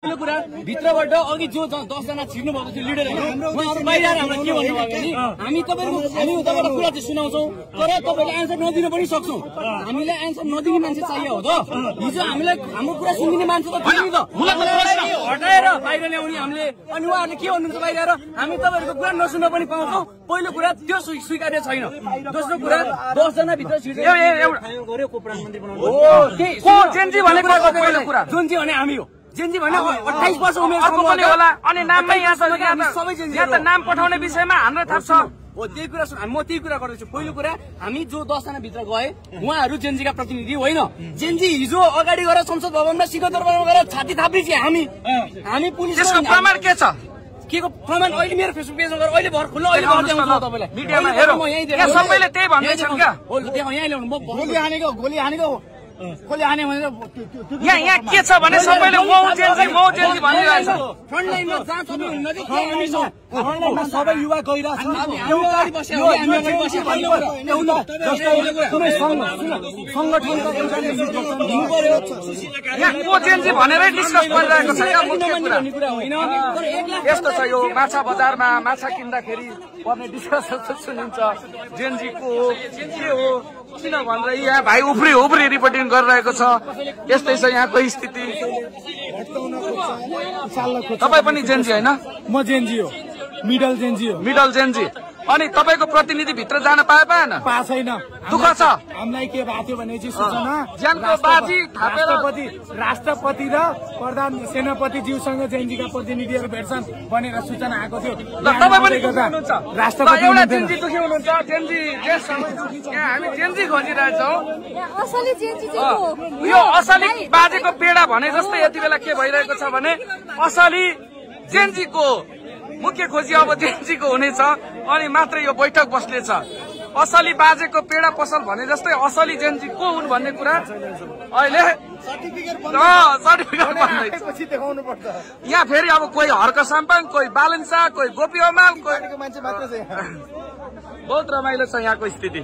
पहिलो कुरा भित्रबाट अघि जो 10 जना छिर्नु भएको थियो लिडर हैन उहाँहरु बाहिर आएर हामीलाई के भन्नु भयो भने हामी तपाईहरुबाट कुरा चाहिँ सुनाउँछौं तर तपाईले आन्सर नदिन पनि सक्छौं हामीले आन्सर नदिने मान्छे चाहियो हो त हिजो हामीलाई हाम्रो कुरा सुनिदिने मान्छे त थिएन नि त हटाएर बाहिर ल्याउने हामीले अनि उहाँहरुले के भन्नुहुन्छ बाहिर आएर हामी तपाईहरुको कुरा नसुन्न पनि पाउँछौं पहिलो कुरा त्यो स्वीकार्य छैन दोस्रो कुरा 10 जना भित्र छिर्छ गरे को प्रधानमन्त्री बनाउनु को जेन्जी भनेको पहिलो कुरा जेन्जी भने हामी हो जेन्जी भने 28 वर्ष उमेर पनि होला अनि नाममै यहाँ छ सबै जेन्जी यहाँ त नाम पठाउने विषयमा हाम्रो थाहा छ हो त्यही कुरा म त्यही कुरा गर्दैछु पहिलो कुरा हामी जो 10 जना भित्र गए उहाँहरु जेन्जीका प्रतिनिधि होइन जेन्जी हिजो अगाडि गएर संसद भवनमा सिंहदरबारमा गएर छाती थाप्ने चाहिँ हामी पुलिसको प्रमाण के छ के को प्रमाण अहिले मेरो फेसबुक पेजमा गएर अहिले भर खुल्ला अहिले भर देखाउँछु तपाईलाई मिडियामा हेरौँ यहाँ सबैले त्यही भन्दैछन् क्या हो त्यहाँ यहाँ ल्याउनु म गोली हानेको कसले हाने भनेर यहाँ के छ भने सबैले मौ जेन्जी भनिरहेछ फ्रन्ट लाइनमा जहाँ तपाईहरु नजिक हामी छौं फ्रन्टलाइनमा सबै युवा गइरहेछ हामी अगाडि बसेर कुनै संगठनका एउटाले हिँड्नु पर्यो यहाँ को जेन्जी भनेरै डिस्कस गरिरहेको छ क्या मुख्य कुरा होइन यस्तो छ यो माछा बजारमा माछा किन्दाखेरि पर्ने डिस्कसन सुनिन्छ जेन्जी को हो के हो किन भनेर यहाँ भाइ उफ्री रिपोर्टिङ गरिरहेको छ यस्तै छ यहाँको स्थिति तपाई पनि जेन्जी हैन म जेन्जी हो मिडल जेन्जी अनि तपाईको प्रतिनिधि भित्र जान पाएन छैन दुःख छ हामीलाई के भएको थियो भने चाहिँ सूचना ज्यानको बाजी राष्ट्रपति र प्रधान सेनापति ज्यूसँग जेन्जीका प्रतिनिधिहरू भेट्छन् भनेर सूचना आएको थियो तपाई पनि राष्ट्रपति एउटा जेन्जी दुखी हुनुहुन्छ जेन्जी हामी जेन्जी खोजिरहेछौँ असली जेन्जी चाहिँ हो यो असली बाजेको पेडा भने जस्तै यति बेला के भइरहेको छ भने असली जेन्जीको मुख्य खोजी अब जेन्जीको हुनेछ अनि मात्र यो बैठक बस्नेछ असली बाजेको पेडा पसल भने जस्तै असली जेन्जी को हुन् भन्ने कुरा अहिले सर्टिफिकेट यहाँ फेरि अब कोही हर्क साम्पाङ कोही बालनसा कोही गोपी हमाल कोही मान्छे मात्र छ बहुत रमाइलो छ यहाँको स्थिति